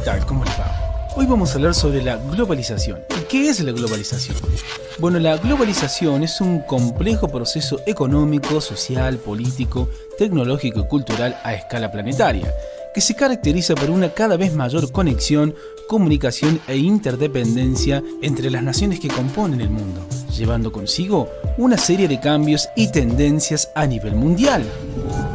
tal? ¿Cómo les va? Hoy vamos a hablar sobre la globalización. ¿Y qué es la globalización? Bueno, la globalización es un complejo proceso económico, social, político, tecnológico y cultural a escala planetaria, que se caracteriza por una cada vez mayor conexión, comunicación e interdependencia entre las naciones que componen el mundo, llevando consigo una serie de cambios y tendencias a nivel mundial.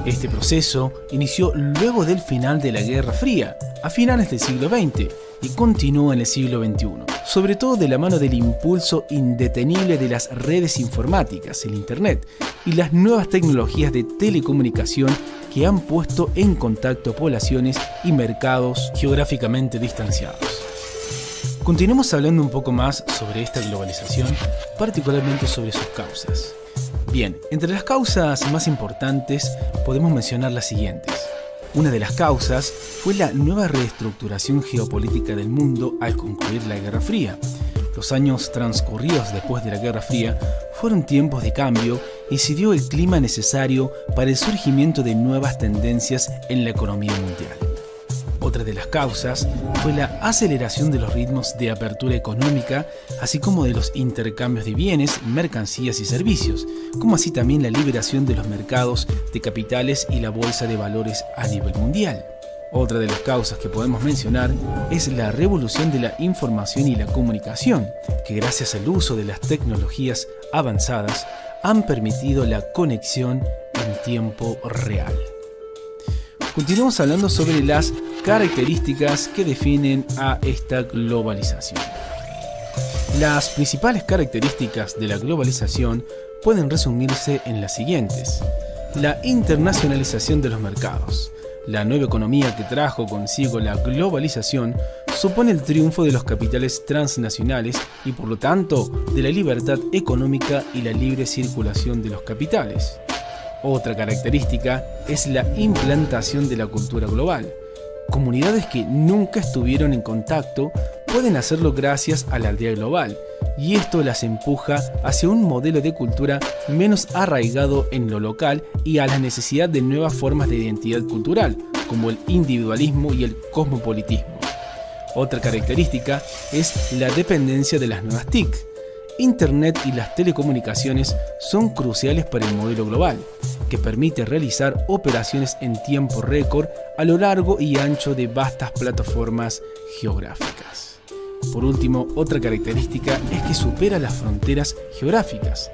Este proceso inició luego del final de la Guerra Fría, a finales del siglo XX, y continúa en el siglo XXI, sobre todo de la mano del impulso indetenible de las redes informáticas, el Internet, y las nuevas tecnologías de telecomunicación que han puesto en contacto poblaciones y mercados geográficamente distanciados. Continuemos hablando un poco más sobre esta globalización, particularmente sobre sus causas. Bien, entre las causas más importantes podemos mencionar las siguientes. Una de las causas fue la nueva reestructuración geopolítica del mundo al concluir la Guerra Fría. Los años transcurridos después de la Guerra Fría fueron tiempos de cambio y se dio el clima necesario para el surgimiento de nuevas tendencias en la economía mundial. Otra de las causas fue la aceleración de los ritmos de apertura económica, así como de los intercambios de bienes, mercancías y servicios, como así también la liberación de los mercados de capitales y la bolsa de valores a nivel mundial. Otra de las causas que podemos mencionar es la revolución de la información y la comunicación, que gracias al uso de las tecnologías avanzadas han permitido la conexión en tiempo real. Continuamos hablando sobre las características que definen a esta globalización. Las principales características de la globalización pueden resumirse en las siguientes: la internacionalización de los mercados. La nueva economía que trajo consigo la globalización supone el triunfo de los capitales transnacionales y por lo tanto de la libertad económica y la libre circulación de los capitales. Otra característica es la implantación de la cultura global. Comunidades que nunca estuvieron en contacto pueden hacerlo gracias a la aldea global, y esto las empuja hacia un modelo de cultura menos arraigado en lo local y a la necesidad de nuevas formas de identidad cultural, como el individualismo y el cosmopolitismo. Otra característica es la dependencia de las nuevas TIC. Internet y las telecomunicaciones son cruciales para el modelo global, que permite realizar operaciones en tiempo récord a lo largo y ancho de vastas plataformas geográficas. Por último, otra característica es que supera las fronteras geográficas,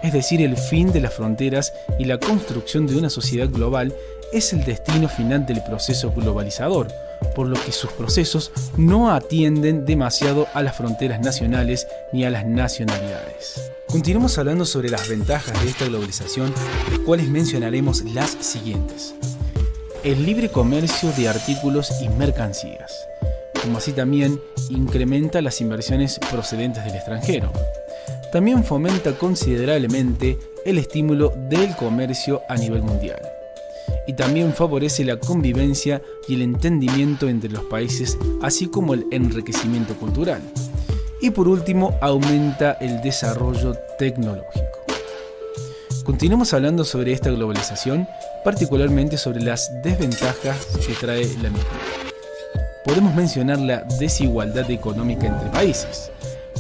es decir, el fin de las fronteras y la construcción de una sociedad global es el destino final del proceso globalizador, por lo que sus procesos no atienden demasiado a las fronteras nacionales ni a las nacionalidades. Continuamos hablando sobre las ventajas de esta globalización, las cuales mencionaremos las siguientes: el libre comercio de artículos y mercancías, como así también incrementa las inversiones procedentes del extranjero. También fomenta considerablemente el estímulo del comercio a nivel mundial. Y también favorece la convivencia y el entendimiento entre los países, así como el enriquecimiento cultural. Y por último, aumenta el desarrollo tecnológico. Continuamos hablando sobre esta globalización, particularmente sobre las desventajas que trae la misma. Podemos mencionar la desigualdad económica entre países.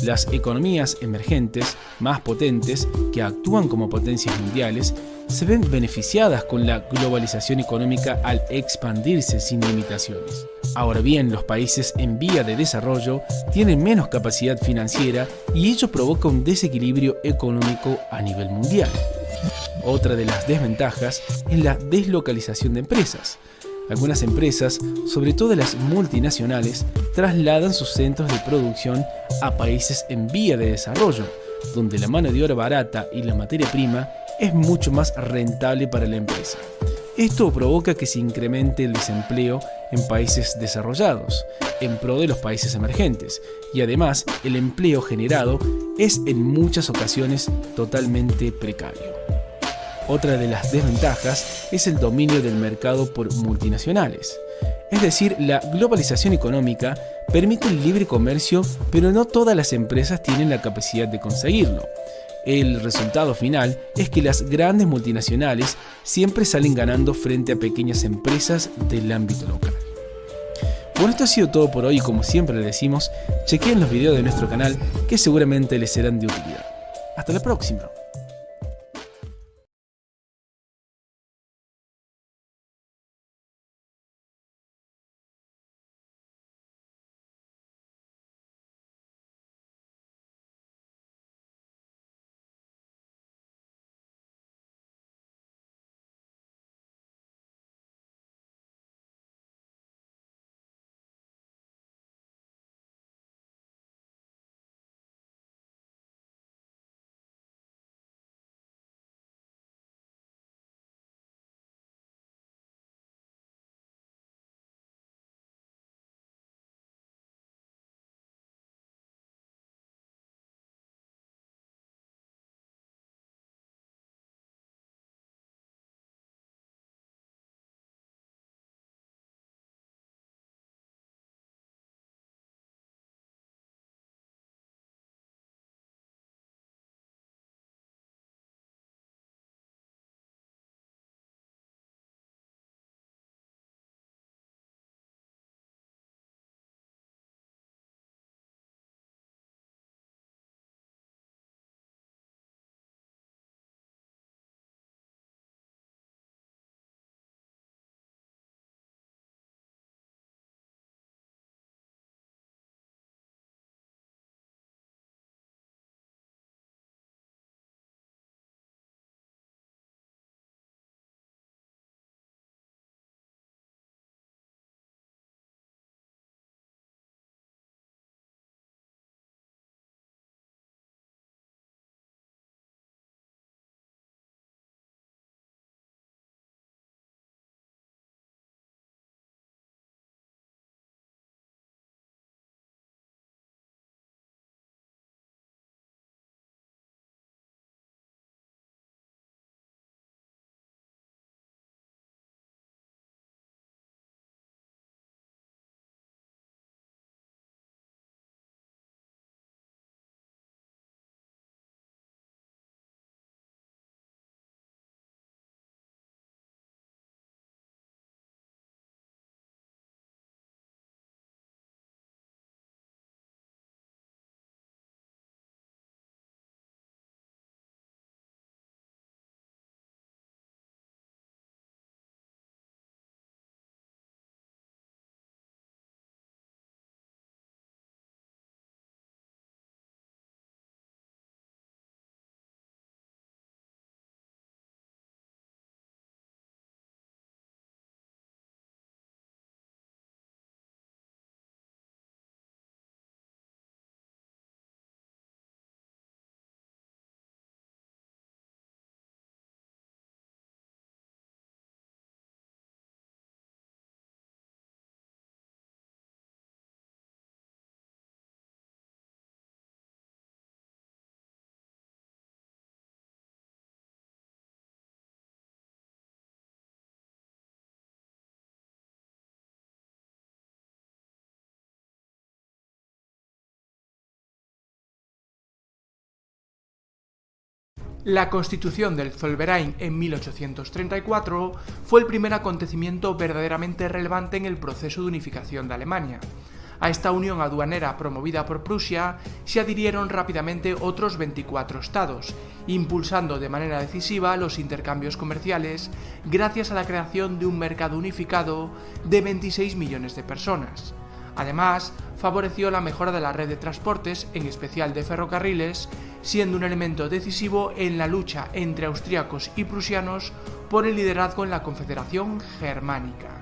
Las economías emergentes, más potentes, que actúan como potencias mundiales, se ven beneficiadas con la globalización económica al expandirse sin limitaciones. Ahora bien, los países en vía de desarrollo tienen menos capacidad financiera y ello provoca un desequilibrio económico a nivel mundial. Otra de las desventajas es la deslocalización de empresas. Algunas empresas, sobre todo las multinacionales, trasladan sus centros de producción a países en vía de desarrollo, donde la mano de obra barata y la materia prima es mucho más rentable para la empresa. Esto provoca que se incremente el desempleo en países desarrollados, en pro de los países emergentes, y además el empleo generado es en muchas ocasiones totalmente precario. Otra de las desventajas es el dominio del mercado por multinacionales. Es decir, la globalización económica permite el libre comercio, pero no todas las empresas tienen la capacidad de conseguirlo. El resultado final es que las grandes multinacionales siempre salen ganando frente a pequeñas empresas del ámbito local. Bueno, esto ha sido todo por hoy y como siempre les decimos, chequeen los videos de nuestro canal que seguramente les serán de utilidad. Hasta la próxima. La constitución del Zollverein en 1834 fue el primer acontecimiento verdaderamente relevante en el proceso de unificación de Alemania. A esta unión aduanera promovida por Prusia se adhirieron rápidamente otros 24 estados, impulsando de manera decisiva los intercambios comerciales gracias a la creación de un mercado unificado de 26 millones de personas. Además, favoreció la mejora de la red de transportes, en especial de ferrocarriles, siendo un elemento decisivo en la lucha entre austríacos y prusianos por el liderazgo en la Confederación Germánica.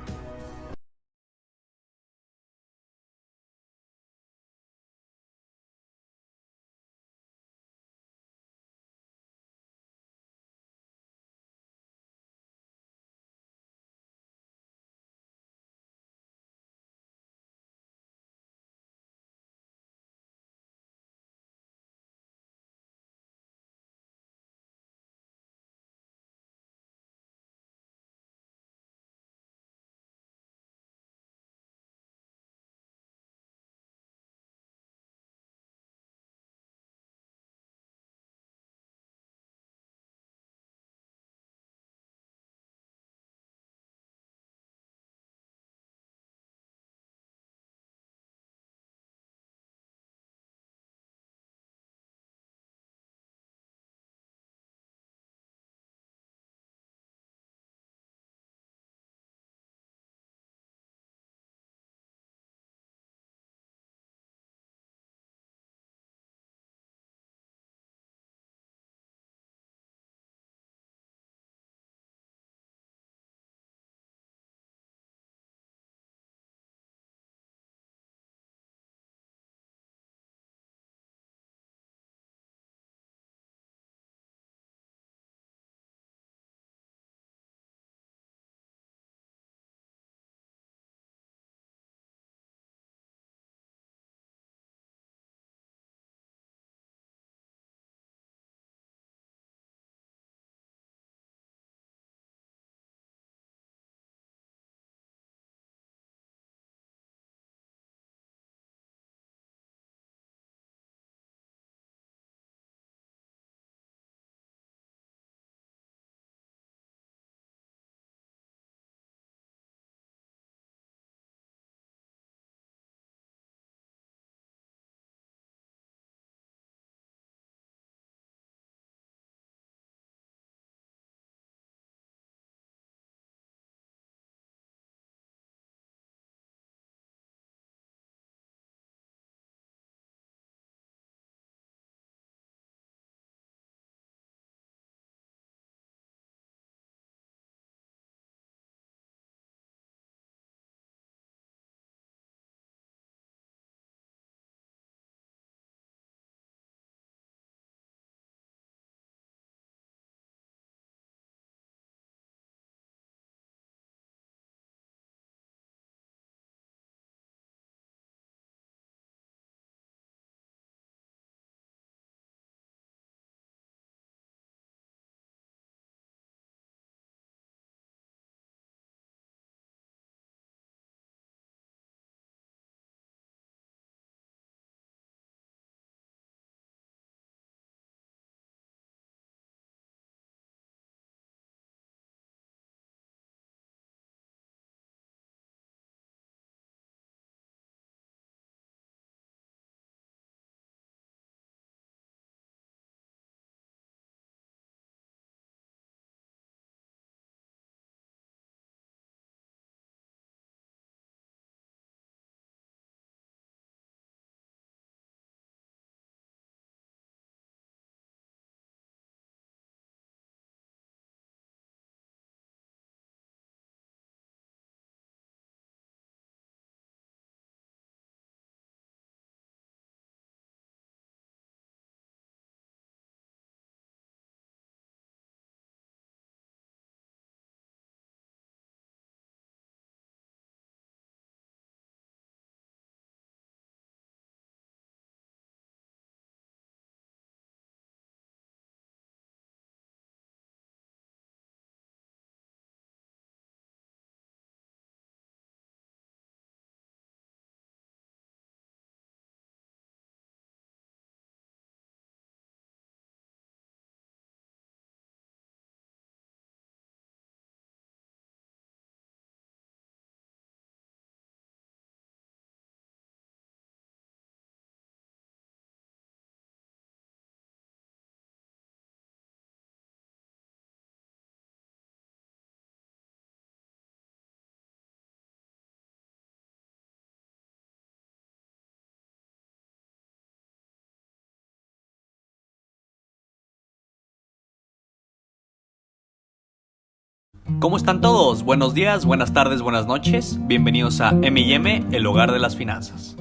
¿Cómo están todos? Buenos días, buenas tardes, buenas noches. Bienvenidos a M&M, el hogar de las finanzas.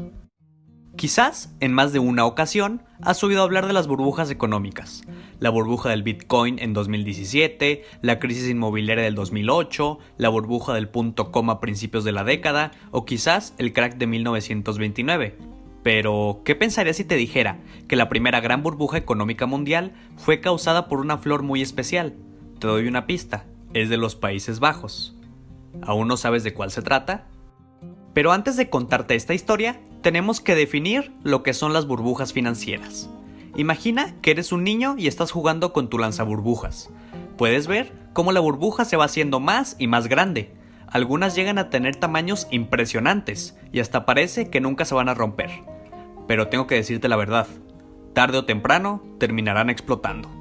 Quizás, en más de una ocasión, has oído hablar de las burbujas económicas. La burbuja del Bitcoin en 2017, la crisis inmobiliaria del 2008, la burbuja del .com a principios de la década, o quizás el crack de 1929. Pero, ¿qué pensarías si te dijera que la primera gran burbuja económica mundial fue causada por una flor muy especial? Te doy una pista, es de los Países Bajos. ¿Aún no sabes de cuál se trata? Pero antes de contarte esta historia, tenemos que definir lo que son las burbujas financieras. Imagina que eres un niño y estás jugando con tu lanzaburbujas. Puedes ver cómo la burbuja se va haciendo más y más grande. Algunas llegan a tener tamaños impresionantes y hasta parece que nunca se van a romper. Pero tengo que decirte la verdad, tarde o temprano terminarán explotando.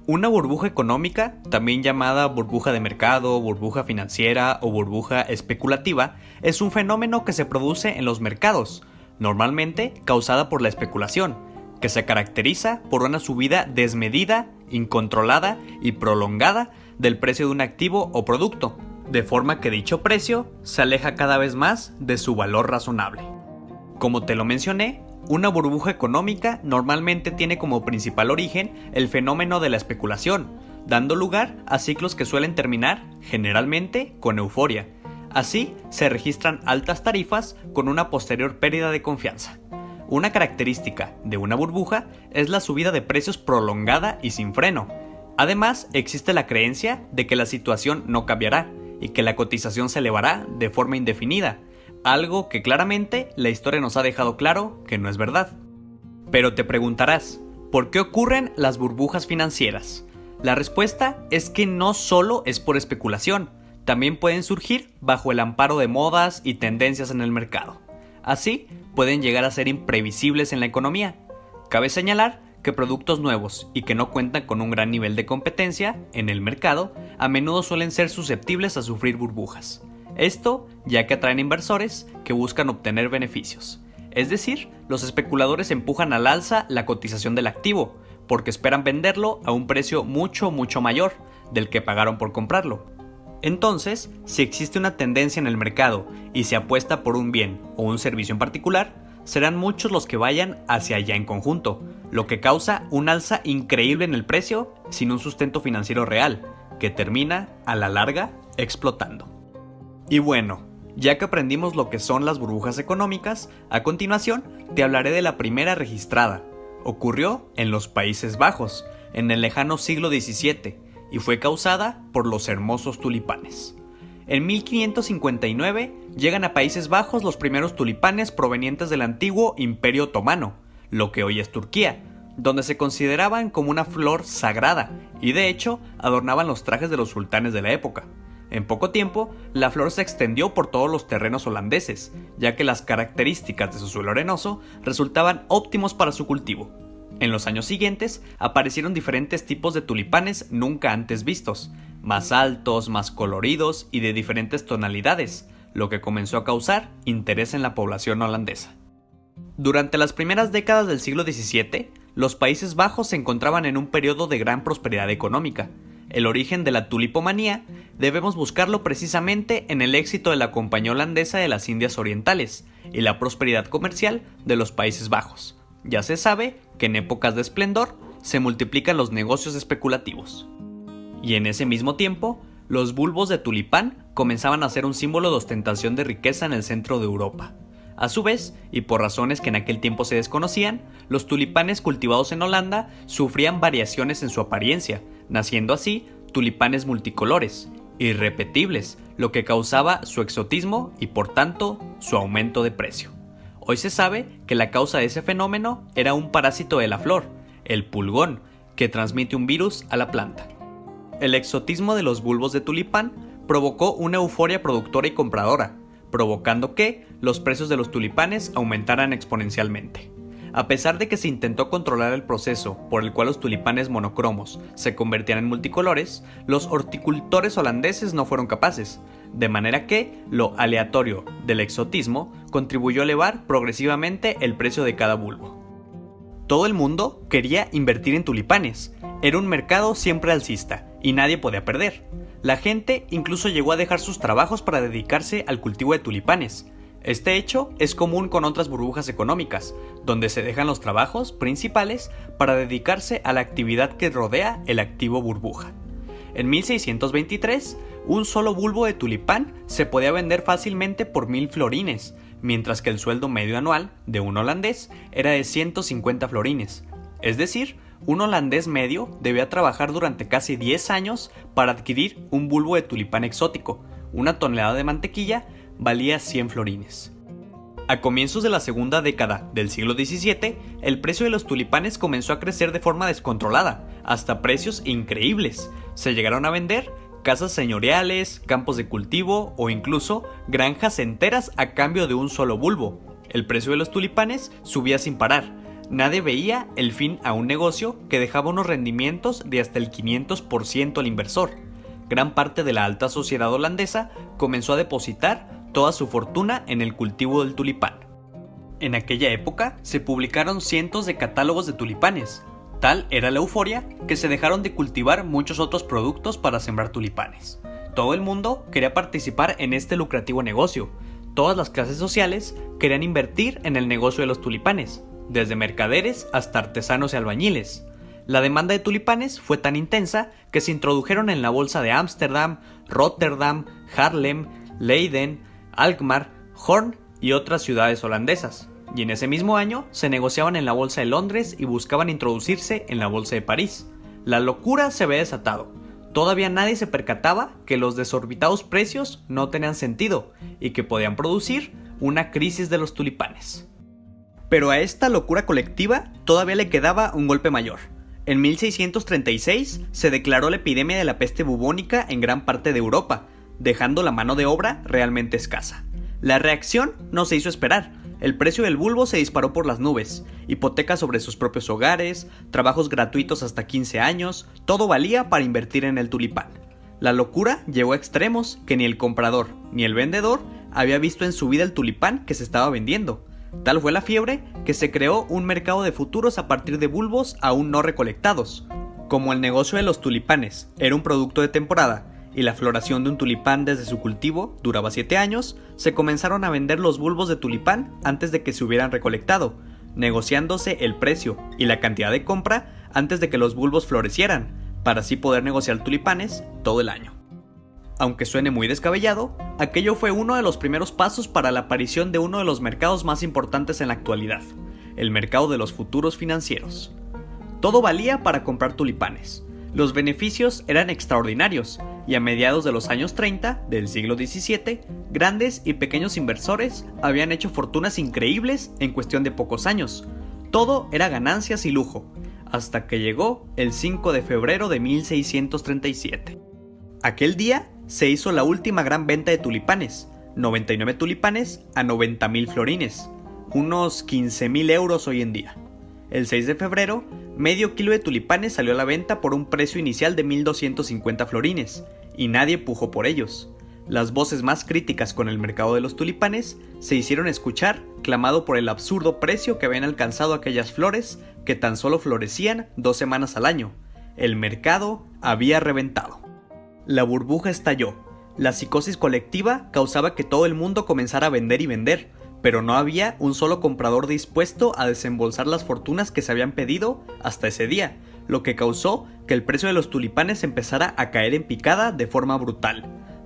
Una burbuja económica, también llamada burbuja de mercado, burbuja financiera o burbuja especulativa, es un fenómeno que se produce en los mercados, normalmente causada por la especulación, que se caracteriza por una subida desmedida, incontrolada y prolongada del precio de un activo o producto, de forma que dicho precio se aleja cada vez más de su valor razonable. Como te lo mencioné, una burbuja económica normalmente tiene como principal origen el fenómeno de la especulación, dando lugar a ciclos que suelen terminar, generalmente, con euforia. Así, se registran altas tarifas con una posterior pérdida de confianza. Una característica de una burbuja es la subida de precios prolongada y sin freno. Además, existe la creencia de que la situación no cambiará y que la cotización se elevará de forma indefinida, algo que claramente la historia nos ha dejado claro que no es verdad. Pero te preguntarás, ¿por qué ocurren las burbujas financieras? La respuesta es que no solo es por especulación, también pueden surgir bajo el amparo de modas y tendencias en el mercado. Así, pueden llegar a ser imprevisibles en la economía. Cabe señalar que productos nuevos y que no cuentan con un gran nivel de competencia en el mercado a menudo suelen ser susceptibles a sufrir burbujas. Esto ya que atraen inversores que buscan obtener beneficios. Es decir, los especuladores empujan al alza la cotización del activo, porque esperan venderlo a un precio mucho mayor del que pagaron por comprarlo. Entonces, si existe una tendencia en el mercado y se apuesta por un bien o un servicio en particular, serán muchos los que vayan hacia allá en conjunto, lo que causa un alza increíble en el precio sin un sustento financiero real, que termina, a la larga, explotando. Y bueno, ya que aprendimos lo que son las burbujas económicas, a continuación te hablaré de la primera registrada. Ocurrió en los Países Bajos, en el lejano siglo XVII, y fue causada por los hermosos tulipanes. En 1559 llegan a Países Bajos los primeros tulipanes provenientes del antiguo Imperio Otomano, lo que hoy es Turquía, donde se consideraban como una flor sagrada y de hecho adornaban los trajes de los sultanes de la época. En poco tiempo, la flor se extendió por todos los terrenos holandeses, ya que las características de su suelo arenoso resultaban óptimos para su cultivo. En los años siguientes, aparecieron diferentes tipos de tulipanes nunca antes vistos, más altos, más coloridos y de diferentes tonalidades, lo que comenzó a causar interés en la población holandesa. Durante las primeras décadas del siglo XVII, los Países Bajos se encontraban en un periodo de gran prosperidad económica. El origen de la tulipomanía debemos buscarlo precisamente en el éxito de la Compañía Holandesa de las Indias Orientales y la prosperidad comercial de los Países Bajos. Ya se sabe que en épocas de esplendor se multiplican los negocios especulativos. Y en ese mismo tiempo, los bulbos de tulipán comenzaban a ser un símbolo de ostentación de riqueza en el centro de Europa. A su vez, y por razones que en aquel tiempo se desconocían, los tulipanes cultivados en Holanda sufrían variaciones en su apariencia, naciendo así tulipanes multicolores, irrepetibles, lo que causaba su exotismo y por tanto su aumento de precio. Hoy se sabe que la causa de ese fenómeno era un parásito de la flor, el pulgón, que transmite un virus a la planta. El exotismo de los bulbos de tulipán provocó una euforia productora y compradora, provocando que los precios de los tulipanes aumentaran exponencialmente. A pesar de que se intentó controlar el proceso por el cual los tulipanes monocromos se convertían en multicolores, los horticultores holandeses no fueron capaces, de manera que lo aleatorio del exotismo contribuyó a elevar progresivamente el precio de cada bulbo. Todo el mundo quería invertir en tulipanes, era un mercado siempre alcista y nadie podía perder. La gente incluso llegó a dejar sus trabajos para dedicarse al cultivo de tulipanes. Este hecho es común con otras burbujas económicas, donde se dejan los trabajos principales para dedicarse a la actividad que rodea el activo burbuja. En 1623, un solo bulbo de tulipán se podía vender fácilmente por 1000 florines, mientras que el sueldo medio anual de un holandés era de 150 florines. Es decir, un holandés medio debía trabajar durante casi 10 años para adquirir un bulbo de tulipán exótico. Una tonelada de mantequilla valía 100 florines. A comienzos de la segunda década del siglo XVII, el precio de los tulipanes comenzó a crecer de forma descontrolada, hasta precios increíbles. Se llegaron a vender casas señoriales, campos de cultivo o incluso granjas enteras a cambio de un solo bulbo. El precio de los tulipanes subía sin parar. Nadie veía el fin a un negocio que dejaba unos rendimientos de hasta el 500% al inversor. Gran parte de la alta sociedad holandesa comenzó a depositar toda su fortuna en el cultivo del tulipán. En aquella época se publicaron cientos de catálogos de tulipanes. Tal era la euforia que se dejaron de cultivar muchos otros productos para sembrar tulipanes. Todo el mundo quería participar en este lucrativo negocio. Todas las clases sociales querían invertir en el negocio de los tulipanes, desde mercaderes hasta artesanos y albañiles. La demanda de tulipanes fue tan intensa que se introdujeron en la bolsa de Ámsterdam, Rotterdam, Haarlem, Leiden, Alkmaar, Hoorn y otras ciudades holandesas. Y en ese mismo año se negociaban en la bolsa de Londres y buscaban introducirse en la bolsa de París. La locura se había desatado. Todavía nadie se percataba que los desorbitados precios no tenían sentido y que podían producir una crisis de los tulipanes. Pero a esta locura colectiva todavía le quedaba un golpe mayor. En 1636 se declaró la epidemia de la peste bubónica en gran parte de Europa, dejando la mano de obra realmente escasa. La reacción no se hizo esperar. El precio del bulbo se disparó por las nubes. Hipotecas sobre sus propios hogares, trabajos gratuitos hasta 15 años, todo valía para invertir en el tulipán. La locura llegó a extremos que ni el comprador ni el vendedor había visto en su vida el tulipán que se estaba vendiendo. Tal fue la fiebre que se creó un mercado de futuros a partir de bulbos aún no recolectados. Como el negocio de los tulipanes era un producto de temporada y la floración de un tulipán desde su cultivo duraba 7 años, se comenzaron a vender los bulbos de tulipán antes de que se hubieran recolectado, negociándose el precio y la cantidad de compra antes de que los bulbos florecieran, para así poder negociar tulipanes todo el año. Aunque suene muy descabellado, aquello fue uno de los primeros pasos para la aparición de uno de los mercados más importantes en la actualidad, el mercado de los futuros financieros. Todo valía para comprar tulipanes. Los beneficios eran extraordinarios, y a mediados de los años 30 del siglo XVII, grandes y pequeños inversores habían hecho fortunas increíbles en cuestión de pocos años. Todo era ganancias y lujo, hasta que llegó el 5 de febrero de 1637. Aquel día se hizo la última gran venta de tulipanes, 99 tulipanes a 90.000 florines, unos 15.000 euros hoy en día. El 6 de febrero, medio kilo de tulipanes salió a la venta por un precio inicial de 1.250 florines, y nadie pujó por ellos. Las voces más críticas con el mercado de los tulipanes se hicieron escuchar, clamado por el absurdo precio que habían alcanzado aquellas flores que tan solo florecían 2 semanas al año. El mercado había reventado. La burbuja estalló. La psicosis colectiva causaba que todo el mundo comenzara a vender y vender, pero no había un solo comprador dispuesto a desembolsar las fortunas que se habían pedido hasta ese día, lo que causó que el precio de los tulipanes empezara a caer en picada de forma brutal.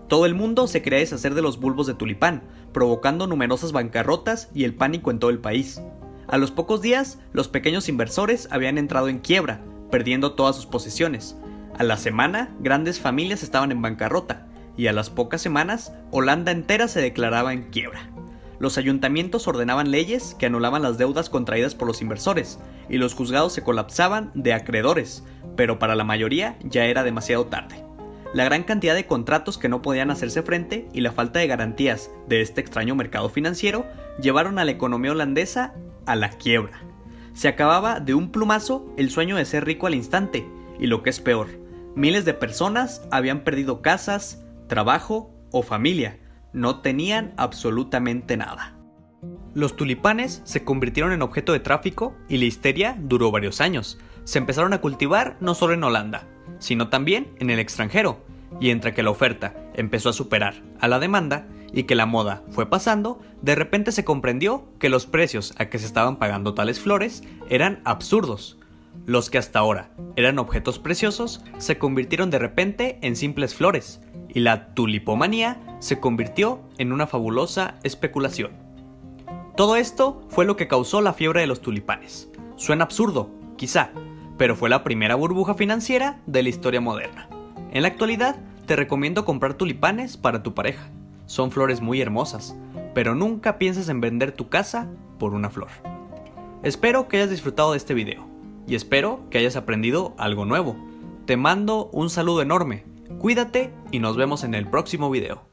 Todo el mundo se quería deshacer de los bulbos de tulipán, provocando numerosas bancarrotas y el pánico en todo el país. A los pocos días, los pequeños inversores habían entrado en quiebra, perdiendo todas sus posesiones. A la semana, grandes familias estaban en bancarrota, y a las pocas semanas, Holanda entera se declaraba en quiebra. Los ayuntamientos ordenaban leyes que anulaban las deudas contraídas por los inversores, y los juzgados se colapsaban de acreedores, pero para la mayoría ya era demasiado tarde. La gran cantidad de contratos que no podían hacerse frente y la falta de garantías de este extraño mercado financiero llevaron a la economía holandesa a la quiebra. Se acababa de un plumazo el sueño de ser rico al instante, y lo que es peor, miles de personas habían perdido casas, trabajo o familia. No tenían absolutamente nada. Los tulipanes se convirtieron en objeto de tráfico y la histeria duró varios años. Se empezaron a cultivar no solo en Holanda, sino también en el extranjero. Y entre que la oferta empezó a superar a la demanda y que la moda fue pasando, de repente se comprendió que los precios a que se estaban pagando tales flores eran absurdos. Los que hasta ahora eran objetos preciosos se convirtieron de repente en simples flores, y la tulipomanía se convirtió en una fabulosa especulación. Todo esto fue lo que causó la fiebre de los tulipanes. Suena absurdo, quizá, pero fue la primera burbuja financiera de la historia moderna. En la actualidad, te recomiendo comprar tulipanes para tu pareja. Son flores muy hermosas, pero nunca pienses en vender tu casa por una flor. Espero que hayas disfrutado de este video, y espero que hayas aprendido algo nuevo. Te mando un saludo enorme, cuídate y nos vemos en el próximo video.